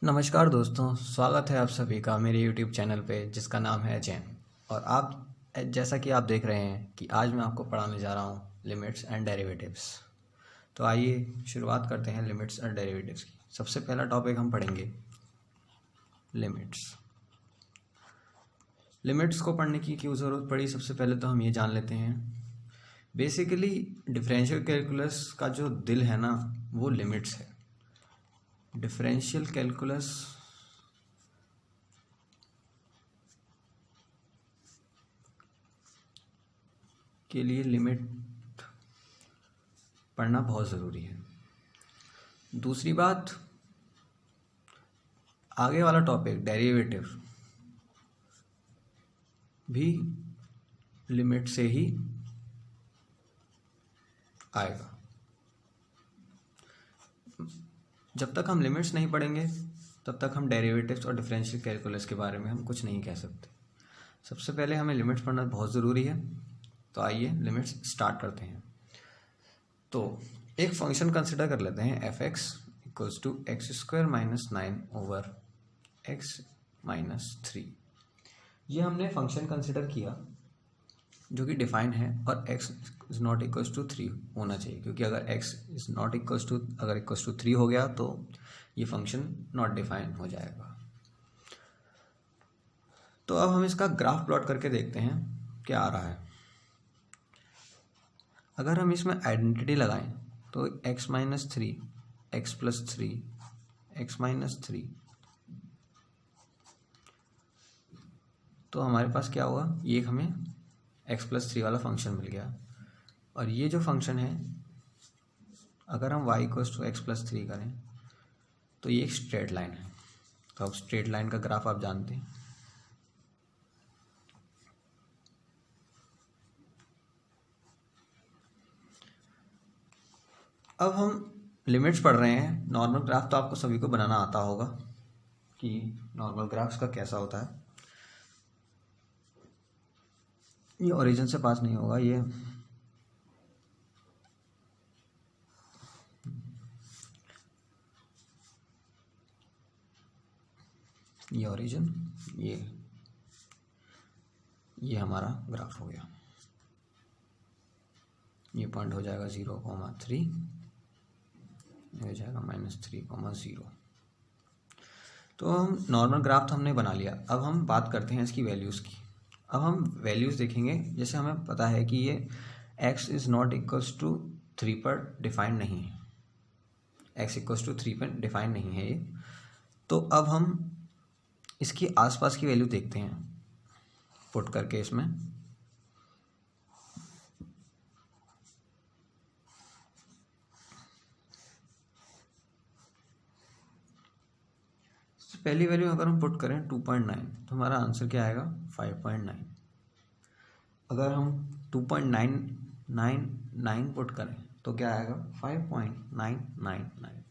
नमस्कार दोस्तों, स्वागत है आप सभी का मेरे YouTube चैनल पे जिसका नाम है जैन। और आप जैसा कि आप देख रहे हैं कि आज मैं आपको पढ़ाने जा रहा हूँ लिमिट्स एंड डेरिवेटिव्स। तो आइए शुरुआत करते हैं लिमिट्स एंड डेरिवेटिव्स की। सबसे पहला टॉपिक हम पढ़ेंगे लिमिट्स। लिमिट्स को पढ़ने की क्यों ज़रूरत पड़ी, सबसे पहले तो हम ये जान लेते हैं। बेसिकली डिफरेंशियल कैलकुलस का जो दिल है ना वो लिमिट्स है। डिफरेंशियल कैलकुलस के लिए लिमिट पढ़ना बहुत ज़रूरी है। दूसरी बात, आगे वाला टॉपिक डेरिवेटिव भी लिमिट से ही आएगा। जब तक हम लिमिट्स नहीं पढ़ेंगे तब तक हम डेरिवेटिव्स और डिफरेंशियल कैलकुलस के बारे में हम कुछ नहीं कह सकते। सबसे पहले हमें लिमिट्स पढ़ना बहुत ज़रूरी है। तो आइए लिमिट्स स्टार्ट करते हैं। तो एक फंक्शन कंसिडर कर लेते हैं F X equals to X square minus 9 over X minus 3। ये हमने फंक्शन कंसिडर किया जो कि डिफाइन है और x is not equals to 3 होना चाहिए, क्योंकि अगर x is not equals to equals to 3 हो गया तो ये फंक्शन नॉट डिफाइन हो जाएगा। तो अब हम इसका ग्राफ प्लॉट करके देखते हैं क्या आ रहा है। अगर हम इसमें आइडेंटिटी लगाएं तो x minus 3, x plus 3, x minus 3, तो हमारे पास क्या हुआ, ये हमें x प्लस 3 वाला फंक्शन मिल गया। और ये जो फंक्शन है, अगर हम y equals to X plus 3 करें तो ये एक स्ट्रेट लाइन है। तो अब स्ट्रेट लाइन का ग्राफ आप जानते हैं। अब हम लिमिट्स पढ़ रहे हैं। नॉर्मल ग्राफ तो आपको सभी को बनाना आता होगा कि नॉर्मल ग्राफ्स का कैसा होता है। ये ओरिजिन से पास नहीं होगा, ये ओरिजिन, ये हमारा ग्राफ हो गया। ये पॉइंट हो जाएगा 0,3, हो जाएगा -3,0। तो हम नॉर्मल ग्राफ तो हमने बना लिया। अब हम बात करते हैं इसकी वैल्यूज़ की। अब हम वैल्यूज़ देखेंगे। जैसे हमें पता है कि ये x is not equals to 3 पर डिफाइंड नहीं है, x इक्वल्स टू 3 पर डिफाइंड नहीं है ये। तो अब हम इसकी आसपास की वैल्यू देखते हैं पुट करके इसमें। पहली वैल्यू अगर हम पुट करें 2.9 तो हमारा आंसर क्या आएगा 5.9। अगर हम 2.999 पुट करें तो क्या आएगा 5.999।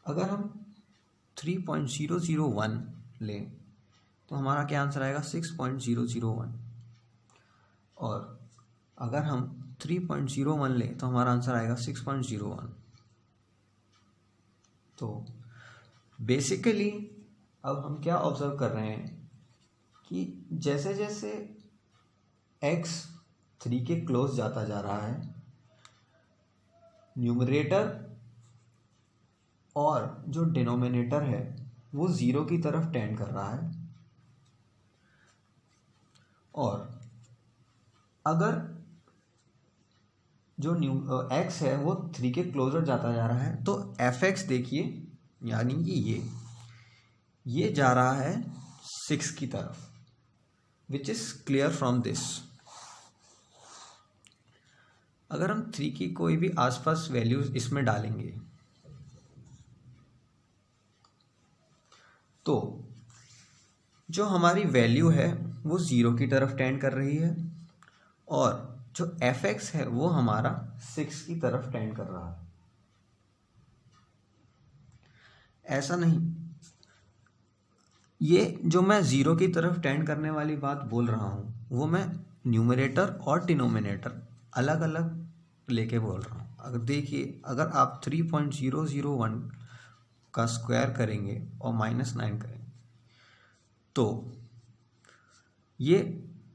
अगर हम 3.001 लें तो हमारा क्या आंसर आएगा 6.001। और अगर हम 3.01 लें तो हमारा आंसर आएगा 6.01। तो बेसिकली अब हम क्या ऑब्जर्व कर रहे हैं कि जैसे जैसे x 3 के क्लोज जाता जा रहा है, न्यूमरेटर और जो डिनोमिनेटर है वो 0 की तरफ टेंड कर रहा है। और अगर जो x है वो 3 के क्लोजर जाता जा रहा है तो f(x) देखिए, यानी कि ये जा रहा है 6 की तरफ, which is clear from this. अगर हम 3 की कोई भी आसपास वैल्यूज इसमें डालेंगे तो जो हमारी वैल्यू है वो 0 की तरफ टेंड कर रही है और जो f(x) है वो हमारा 6 की तरफ टेंड कर रहा है। ऐसा नहीं, ये जो मैं 0 की तरफ टेंड करने वाली बात बोल रहा हूँ वो मैं न्यूमरेटर और डिनोमिनेटर अलग अलग लेके बोल रहा हूँ। अगर देखिए, अगर आप 3.001 का स्क्वायर करेंगे और -9 करेंगे तो ये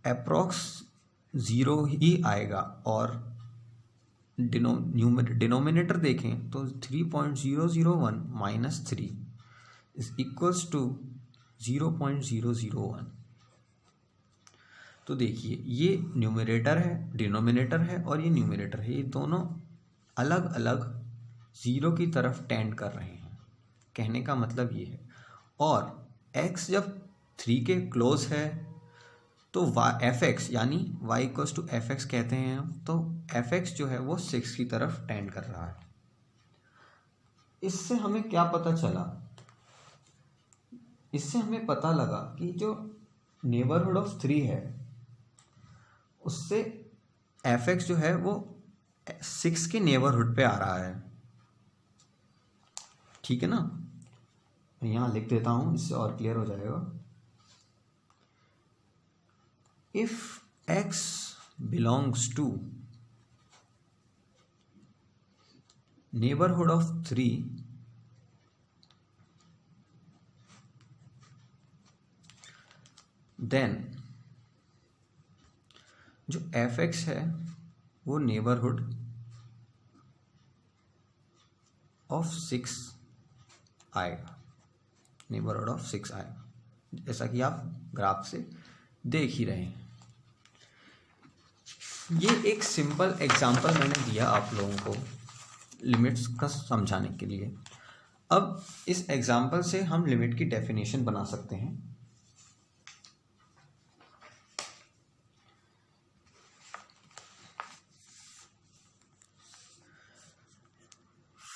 अप्रॉक्स 0 ही आएगा। और डिनोमिनेटर देखें तो 3.001 माइनस 3 इज इक्वल्स टू 0.001। तो देखिए ये न्यूमरेटर है, डिनोमिनेटर है और ये न्यूमरेटर है, ये दोनों अलग अलग ज़ीरो की तरफ टेंड कर रहे हैं। कहने का मतलब ये है। और x जब 3 के क्लोज है तो fx यानी y इक्वल्स टू fx कहते हैं हम, तो fx जो है वो 6 की तरफ टेंड कर रहा है। इससे हमें क्या पता चला? इससे हमें पता लगा कि जो नेबरहुड ऑफ 3 है उससे fx जो है वो 6 के नेबरहुड पे आ रहा है। ठीक है ना, यहाँ लिख देता हूँ, इससे और क्लियर हो जाएगा। If x belongs to neighbourhood of 3 then जो fx है वो नेबरहुड ऑफ 6 आएगा, नेबरहुड ऑफ 6 आएगा, जैसा कि आप ग्राफ से देख ही रहे हैं। ये एक सिंपल एग्जांपल मैंने दिया आप लोगों को लिमिट्स का समझाने के लिए। अब इस एग्जांपल से हम लिमिट की डेफिनेशन बना सकते हैं।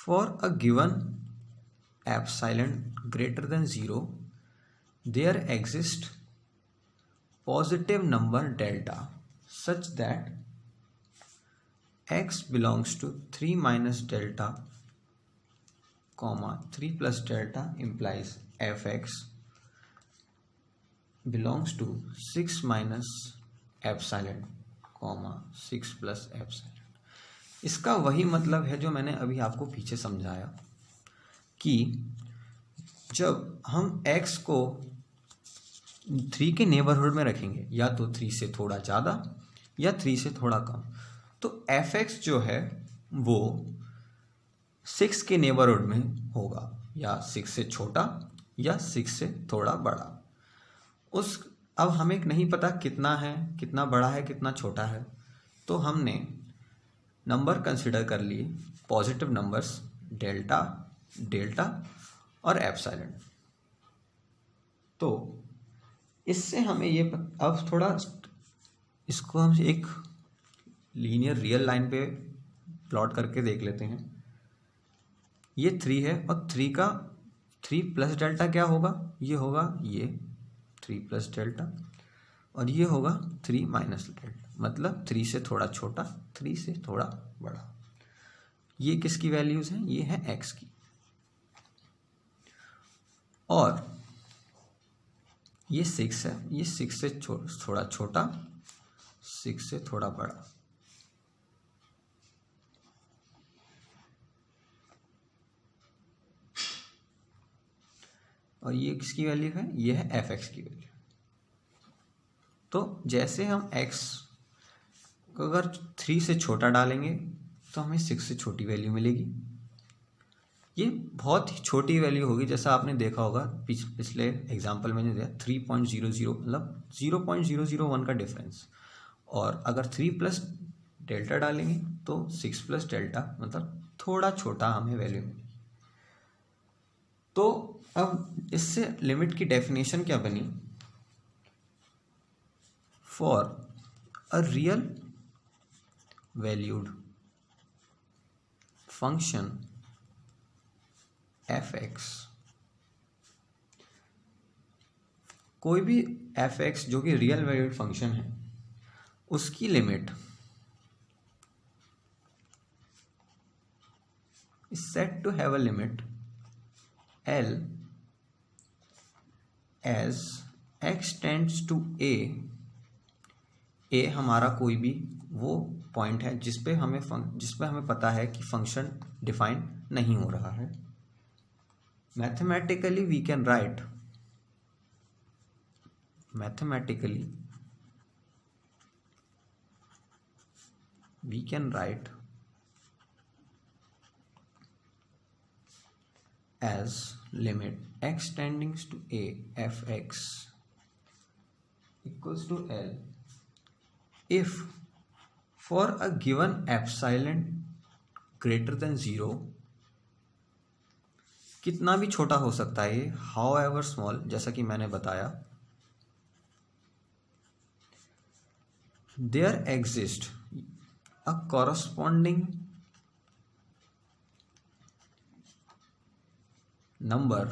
For a given epsilon greater than 0, there exists positive number delta such that x belongs to 3 minus delta, comma 3 plus delta implies fx belongs to 6 minus epsilon, comma 6 plus epsilon। इसका वही मतलब है जो मैंने अभी आपको पीछे समझाया कि जब हम x को 3 के नेबरहुड में रखेंगे, या तो 3 से थोड़ा ज़्यादा या 3 से थोड़ा कम, तो fx जो है वो 6 के नेबरहुड में होगा, या 6 से छोटा या 6 से थोड़ा बड़ा। अब हमें नहीं पता कितना है, कितना बड़ा है, कितना छोटा है, तो हमने नंबर कंसिडर कर लिए पॉजिटिव नंबर्स डेल्टा, डेल्टा और एप्सिलॉन। तो इससे हमें ये अब थोड़ा इसको हम एक लीनियर रियल लाइन पे प्लॉट करके देख लेते हैं। ये 3 है और 3 का 3 प्लस डेल्टा क्या होगा? ये होगा ये 3 प्लस डेल्टा, और ये होगा 3 माइनस डेल्टा, मतलब 3 से थोड़ा छोटा, 3 से थोड़ा बड़ा। ये किसकी वैल्यूज हैं? ये है x की। और ये 6 है, ये 6 से थोड़ा छोटा, 6 से थोड़ा बड़ा। और ये किसकी वैल्यू है? ये है fx की वैल्यू। तो जैसे हम x को अगर 3 से छोटा डालेंगे तो हमें 6 से छोटी वैल्यू मिलेगी। ये बहुत ही छोटी वैल्यू होगी, जैसा आपने देखा होगा पिछले एग्जाम्पल में दिया 3.00, मतलब 0.001 का डिफरेंस। और अगर 3 प्लस डेल्टा डालेंगे तो 6 प्लस डेल्टा, मतलब थोड़ा छोटा हमें वैल्यू मिलेगी। तो अब इससे लिमिट की डेफिनेशन क्या बनी? For a real valued function fx, कोई भी fx जो कि रियल वैल्यूड फंक्शन है, उसकी limit is said to have a limit L as x tends to a हमारा कोई भी वो पॉइंट है जिसपे हमें पता है कि फंक्शन डिफाइन नहीं हो रहा है, mathematically we can write as limit x tending to a fx equals to L if for a given epsilon greater than 0, कितना भी छोटा हो सकता है ये, however small, जैसा कि मैंने बताया, there exists a corresponding number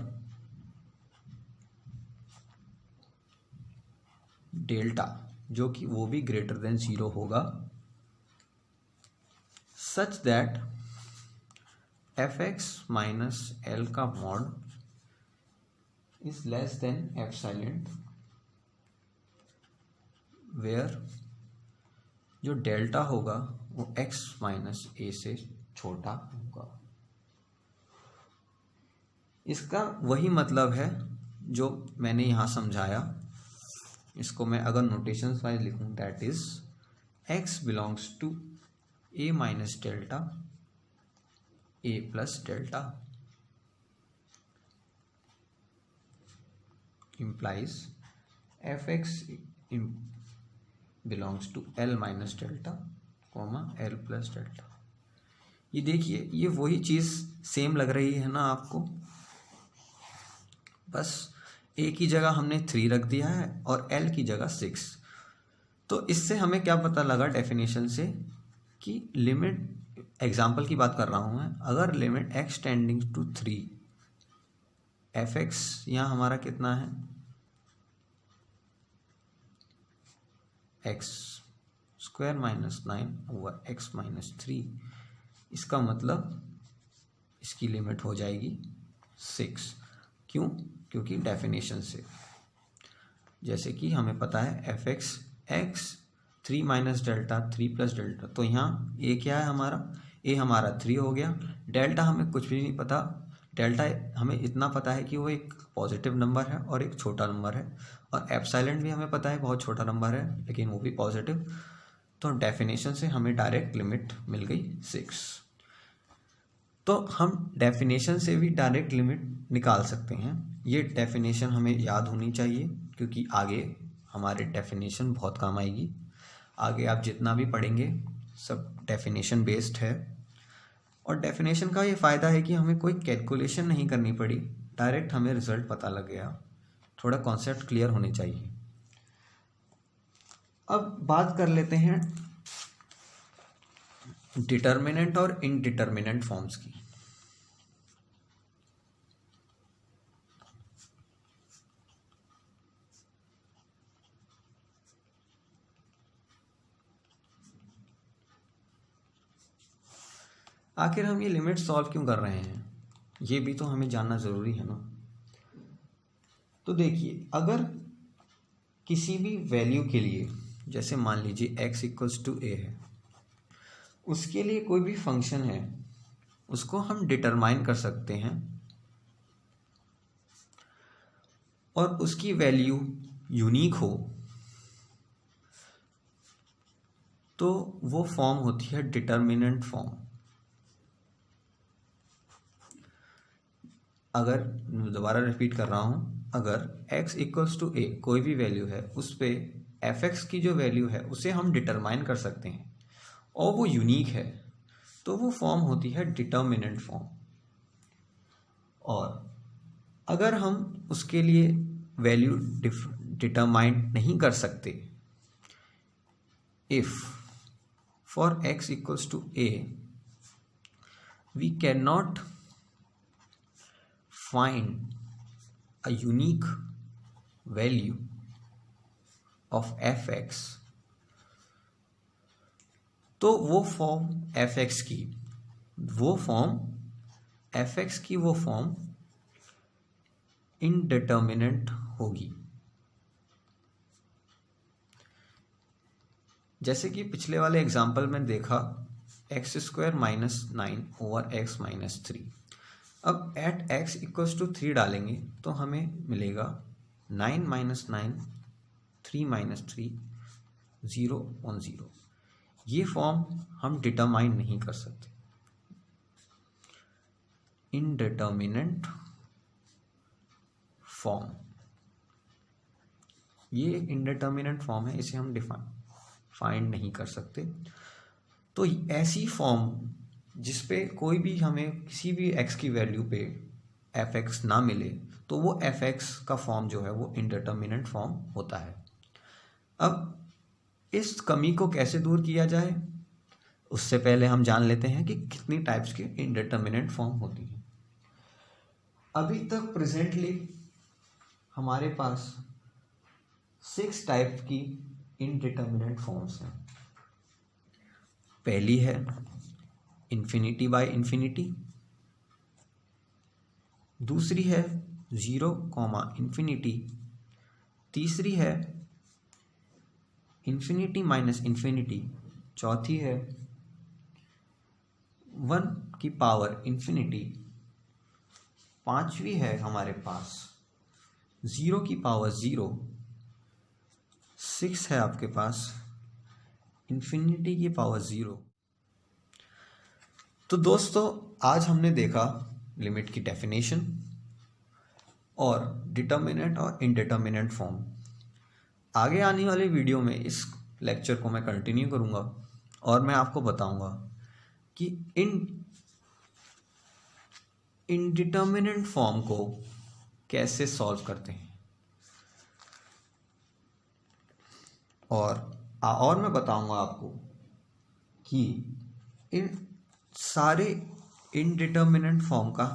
delta, जो कि वो भी ग्रेटर देन 0 होगा, such that fx minus L का mod is less than epsilon, where जो डेल्टा होगा वो x माइनस ए से छोटा होगा। इसका वही मतलब है जो मैंने यहाँ समझाया। इसको मैं अगर नोटेशंस वाइज लिखूँ, that is x belongs to a minus delta a plus delta implies fx belongs to l minus delta comma l plus delta. ये देखिए, ये वही चीज़ सेम लग रही है ना आपको, बस a की जगह हमने 3 रख दिया है और l की जगह 6। तो इससे हमें क्या पता लगा डेफिनेशन से कि लिमिट, एग्जाम्पल की बात कर रहा हूँ मैं, अगर limit x tending to 3 fx यहाँ हमारा कितना है x square minus 9 over x minus 3, इसका मतलब इसकी लिमिट हो जाएगी 6। क्यों? क्योंकि डेफिनेशन से, जैसे कि हमें पता है fx x 3 minus delta 3 plus delta, तो यहाँ a क्या है हमारा, a हमारा 3 हो गया। डेल्टा हमें कुछ भी नहीं पता, डेल्टा हमें इतना पता है कि वो एक पॉजिटिव नंबर है और एक छोटा नंबर है, और एप्सिलॉन भी हमें पता है बहुत छोटा नंबर है लेकिन वो भी पॉजिटिव। तो डेफिनेशन से हमें डायरेक्ट लिमिट मिल गई 6। तो हम डेफिनेशन से भी डायरेक्ट लिमिट निकाल सकते हैं। ये डेफिनेशन हमें याद होनी चाहिए क्योंकि आगे हमारे डेफिनेशन बहुत काम आएगी। आगे आप जितना भी पढ़ेंगे सब डेफिनेशन बेस्ड है, और डेफिनेशन का ये फ़ायदा है कि हमें कोई कैलकुलेशन नहीं करनी पड़ी, डायरेक्ट हमें रिजल्ट पता लग गया। थोड़ा कॉन्सेप्ट क्लियर होने चाहिए। अब बात कर लेते हैं डिटर्मिनेंट और इनडिटर्मिनेंट फॉर्म्स की। आखिर हम ये लिमिट सॉल्व क्यों कर रहे हैं, ये भी तो हमें जानना ज़रूरी है ना। तो देखिए, अगर किसी भी वैल्यू के लिए, जैसे मान लीजिए x इक्वल्स टू a है, उसके लिए कोई भी फंक्शन है उसको हम डिटरमाइन कर सकते हैं, और उसकी वैल्यू यूनिक हो तो वो फॉर्म होती है डिटर्मिनेंट फॉर्म। अगर दोबारा रिपीट कर रहा हूँ, अगर x इक्वल्स टू a कोई भी वैल्यू है, उस पे fx की जो वैल्यू है उसे हम डिटरमाइन कर सकते हैं और वो यूनिक है, तो वो फॉर्म होती है डिटर्मिनेंट फॉर्म। और अगर हम उसके लिए वैल्यू डिटरमाइन नहीं कर सकते, if for x equals to a we can not find a unique value of fx, तो वो फॉर्म fx की वो फॉर्म इनडिटर्मिनेंट होगी। जैसे कि पिछले वाले एग्जाम्पल में देखा, x square minus 9 over x minus 3। अब एट x इक्वल्स टू 3 डालेंगे तो हमें मिलेगा 9 - 9 3 - 3 0 1 0। ये फॉर्म हम डिटरमाइन नहीं कर सकते। इनडिटर्मिनेंट फॉर्म, ये एक इनडिटर्मिनेंट फॉर्म है, इसे हम फाइंड नहीं कर सकते। तो ऐसी फॉर्म जिसपे कोई भी हमें किसी भी x की वैल्यू पे fx ना मिले तो वो fx का फॉर्म जो है वो इनडिटर्मिनेंट फॉर्म होता है। अब इस कमी को कैसे दूर किया जाए उससे पहले हम जान लेते हैं कि कितनी टाइप्स के इनडिटर्मिनेंट फॉर्म होती हैं। अभी तक प्रेजेंटली हमारे पास 6 टाइप की इनडिटर्मिनेंट फॉर्म्स हैं। पहली है इन्फिनिटी बाय इन्फिनिटी, दूसरी है 0, इन्फिनिटी, तीसरी है इन्फिनिटी माइनस इन्फिनिटी, चौथी है 1 की पावर इन्फिनिटी, पांचवी है हमारे पास 0 की पावर 0, 6 है आपके पास इन्फिनिटी की पावर 0। तो दोस्तों आज हमने देखा लिमिट की डेफिनेशन और डिटर्मिनेंट और इनडिटर्मिनेंट फॉर्म। आगे आने वाले वीडियो में इस लेक्चर को मैं कंटिन्यू करूँगा और मैं आपको बताऊँगा कि इनडिटर्मिनेंट फॉर्म को कैसे सॉल्व करते हैं। और मैं बताऊँगा आपको कि इन सारे इनडिटर्मिनेंट फॉर्म का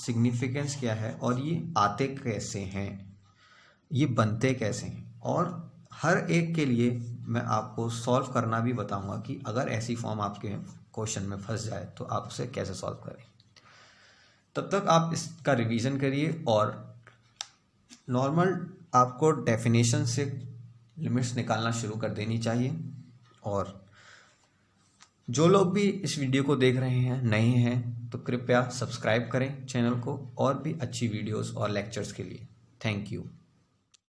सिग्निफिकेंस क्या है और ये आते कैसे हैं, ये बनते कैसे हैं, और हर एक के लिए मैं आपको सॉल्व करना भी बताऊंगा कि अगर ऐसी फॉर्म आपके क्वेश्चन में फंस जाए तो आप उसे कैसे सॉल्व करें। तब तक आप इसका रिवीजन करिए और नॉर्मल आपको डेफिनेशन से लिमिट्स निकालना शुरू कर देनी चाहिए। और जो लोग भी इस वीडियो को देख रहे हैं नए हैं तो कृपया सब्सक्राइब करें चैनल को और भी अच्छी वीडियोस और लेक्चर्स के लिए। Thank you.